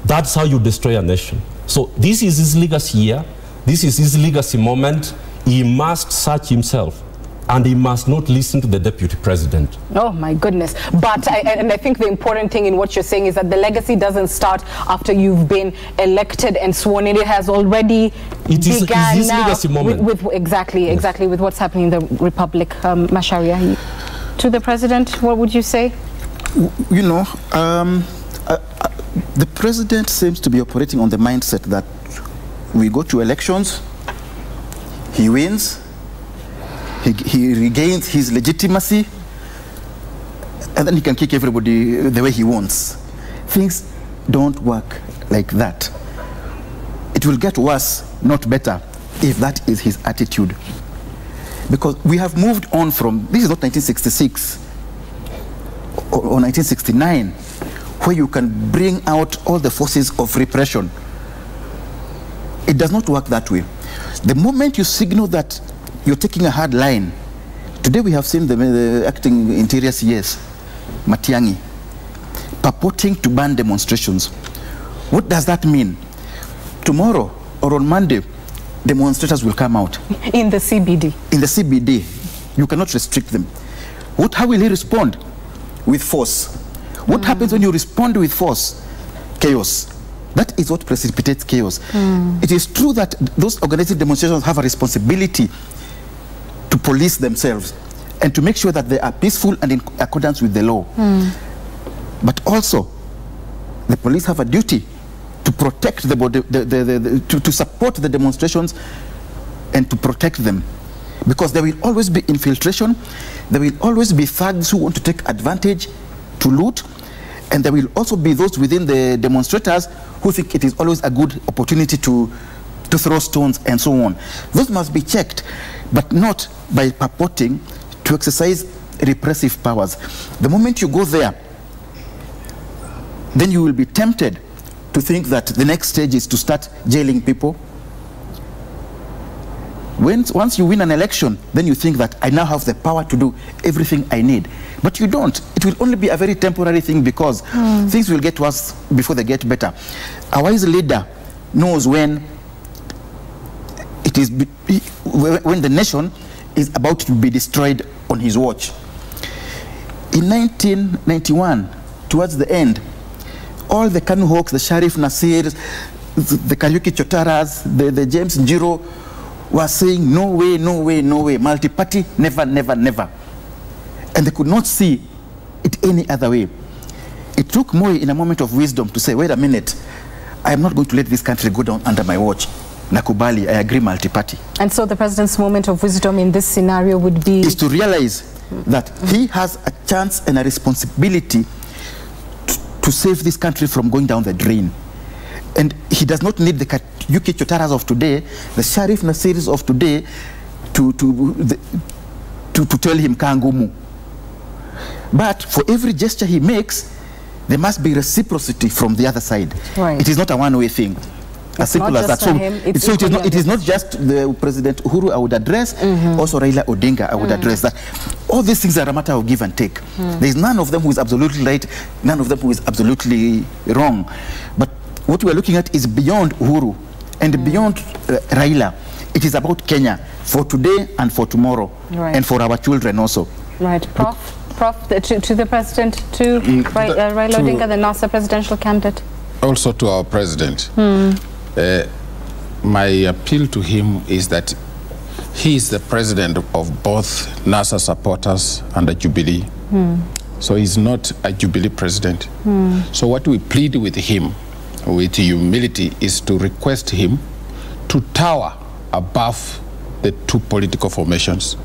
That's how you destroy a nation. So this is his legacy year. This is his legacy moment. He must search himself, and he must not listen to the deputy president. Oh my goodness. But I think the important thing in what you're saying is that the legacy doesn't start after you've been elected and sworn in. It has already begun his now legacy moment. with exactly with what's happening in the Republic. Macharia, to the president, what would you say? You know, the president seems to be operating on the mindset that we go to elections, he wins, he regains his legitimacy, and then he can kick everybody the way he wants. Things don't work like that. It will get worse, not better, if that is his attitude. Because we have moved on from, this is not 1966 or 1969, where you can bring out all the forces of repression. It does not work that way. The moment you signal that you're taking a hard line, today we have seen the acting interior CS, Matiang'i, purporting to ban demonstrations. What does that mean? Tomorrow or on Monday, demonstrators will come out. In the CBD. In the CBD. You cannot restrict them. How will he respond? With force. What happens when you respond with force? Chaos. That is what precipitates chaos. It is true that those organized demonstrations have a responsibility to police themselves and to make sure that they are peaceful and in accordance with the law. But also, the police have a duty to protect to support the demonstrations and to protect them. Because there will always be infiltration, there will always be thugs who want to take advantage, to loot, and there will also be those within the demonstrators who think it is always a good opportunity to throw stones and so on. Those must be checked, but not by purporting to exercise repressive powers. The moment you go there, then you will be tempted to think that the next stage is to start jailing people. Once you win an election, then you think that I now have the power to do everything I need. But you don't. It will only be a very temporary thing because things will get worse before they get better. A wise leader knows when when the nation is about to be destroyed on his watch. In 1991, towards the end, all the Kanu Hawks, the Sharif Nasirs, the Kariuki Chotaras, the James Njiro were saying, no way, no way, no way, multi-party, never, never, never. And they could not see it any other way. It took Moi in a moment of wisdom to say, wait a minute, I am not going to let this country go down under my watch. Nakubali, I agree, multi-party. And so the president's moment of wisdom in this scenario would be? Is to realize that he has a chance and a responsibility to save this country from going down the drain. And he does not need the Kariuki Chotaras of today, the Sharif Nasiris of today, to tell him Kangumu. But for every gesture he makes, there must be reciprocity from the other side. Right. It is not a one-way thing. As simple as that. So it is not just the President Uhuru I would address, also Raila Odinga I would address that. All these things are a matter of give and take. There is none of them who is absolutely right, none of them who is absolutely wrong. But what we are looking at is beyond Uhuru and beyond Raila. It is about Kenya. for today and for tomorrow, and for our children also. Right, Prof, to the President, to Raila Odinga, the NASA presidential candidate. Also to our President. My appeal to him is that he is the president of both NASA supporters and the Jubilee. So he's not a Jubilee president. So what we plead with him, with humility, is to request him to tower above the two political formations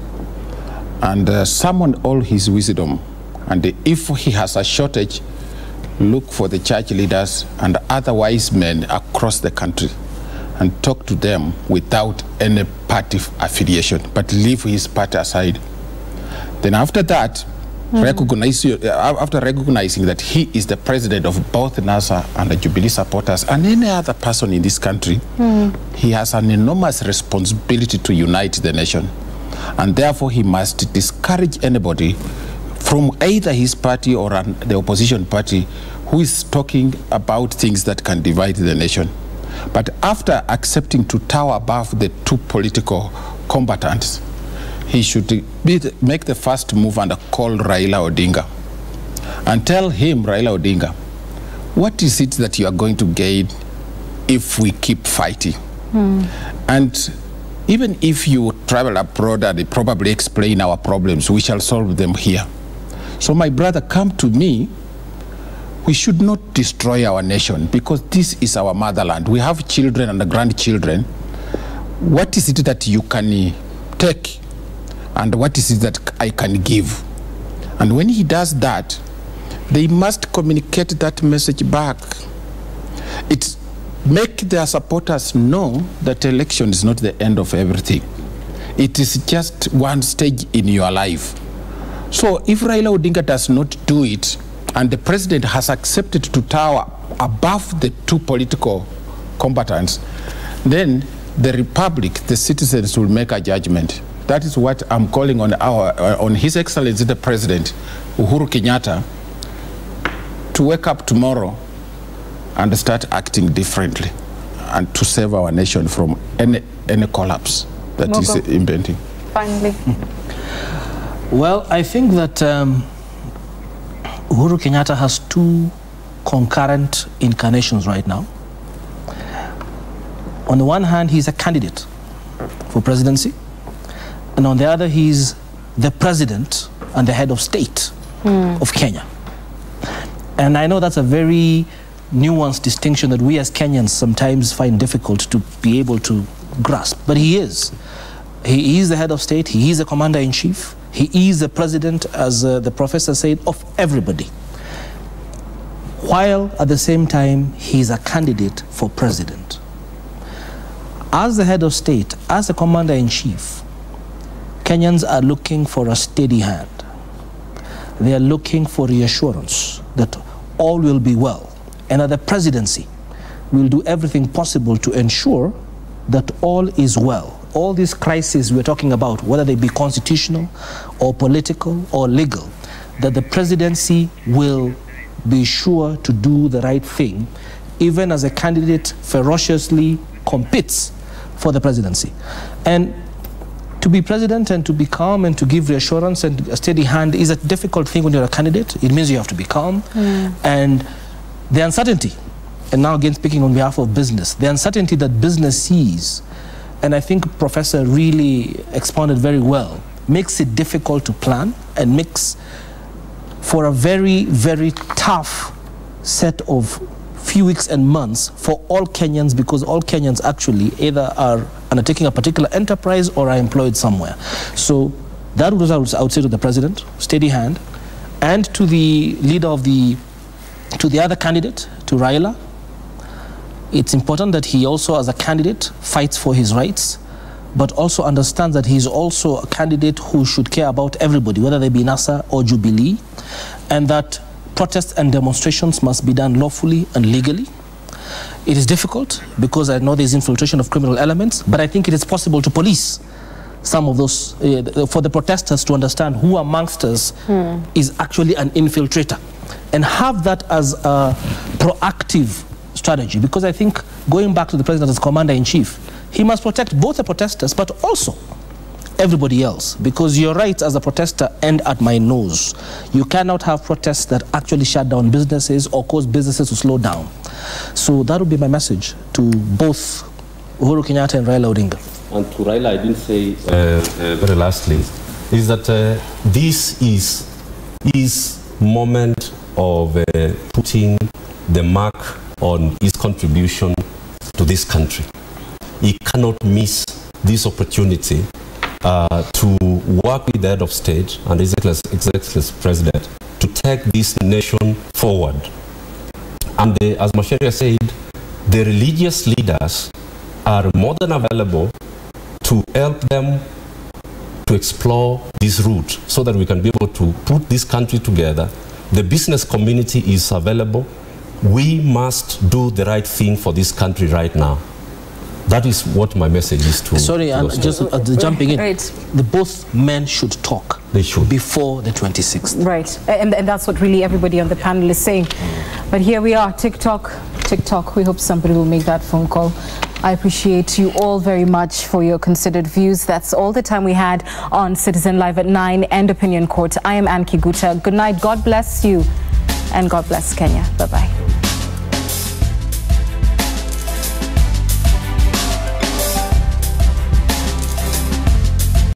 and summon all his wisdom. And if he has a shortage, look for the church leaders and other wise men across the country and talk to them without any party affiliation, but leave his party aside. Then after that, after recognizing that he is the president of both NASA and the Jubilee supporters and any other person in this country, he has an enormous responsibility to unite the nation. And therefore he must discourage anybody from either his party or the opposition party who is talking about things that can divide the nation. But after accepting to tower above the two political combatants, he should make the first move and call Raila Odinga and tell him, Raila Odinga, what is it that you are going to gain if we keep fighting? And even if you travel abroad and probably explain our problems, we shall solve them here. So my brother, come to me. We should not destroy our nation because this is our motherland. We have children and grandchildren. What is it that you can take and what is it that I can give? And when he does that, they must communicate that message back. It's make their supporters know that election is not the end of everything. It is just one stage in your life. So if Raila Odinga does not do it, and the president has accepted to tower above the two political combatants, then the republic, the citizens will make a judgment. That is what I'm calling on His Excellency the President, Uhuru Kenyatta, to wake up tomorrow and start acting differently and to save our nation from any collapse that is impending. Finally. Well, I think that Uhuru Kenyatta has two concurrent incarnations right now. On the one hand, he's a candidate for presidency, and on the other, he's the president and the head of state of Kenya. And I know that's a very nuanced distinction that we as Kenyans sometimes find difficult to be able to grasp, but he is. He is the head of state, he is the commander-in-chief, he is the president, as the professor said, of everybody. While at the same time, he is a candidate for president. As the head of state, as the commander-in-chief, Kenyans are looking for a steady hand. They are looking for reassurance that all will be well, and that the presidency will do everything possible to ensure that all is well. All these crises we're talking about, whether they be constitutional or political or legal, that the presidency will be sure to do the right thing, even as a candidate ferociously competes for the presidency. And to be president and to be calm and to give reassurance and a steady hand is a difficult thing when you're a candidate. It means you have to be calm. And the uncertainty, and now again speaking on behalf of business, the uncertainty that business sees, and I think Professor really expounded very well, makes it difficult to plan and makes for a very, very tough set of few weeks and months for all Kenyans, because all Kenyans actually either are undertaking a particular enterprise or are employed somewhere. So that was what I would say to the president, steady hand, and to the leader of the other candidate, to Raila. It's important that he also, as a candidate, fights for his rights, but also understands that he's also a candidate who should care about everybody, whether they be NASA or Jubilee, and that protests and demonstrations must be done lawfully and legally. It is difficult because I know there's infiltration of criminal elements, but I think it is possible to police some of those, for the protesters to understand who amongst us is actually an infiltrator, and have that as a proactive strategy. Because I think, going back to the president as commander-in-chief, he must protect both the protesters, but also everybody else, because your rights as a protester end at my nose. You cannot have protests that actually shut down businesses or cause businesses to slow down. So that would be my message to both Uhuru Kenyatta and Raila Odinga. And to Raila, I didn't say very lastly, is that this is his moment of putting the mark on his contribution to this country. He cannot miss this opportunity to work with the head of state and his executive president to take this nation forward. And as Macharia said, the religious leaders are more than available to help them to explore this route so that we can be able to put this country together. The business community is available. We must do the right thing for this country right now. That is what my message is to. Sorry, I'm just jumping in. Right. The both men should talk. They should. Before the 26th. Right, and that's what really everybody on the panel is saying. But here we are, TikTok. We hope somebody will make that phone call. I appreciate you all very much for your considered views. That's all the time we had on Citizen Live at 9 and Opinion Court. I am Anki Guta. Good night. God bless you and God bless Kenya. Bye-bye.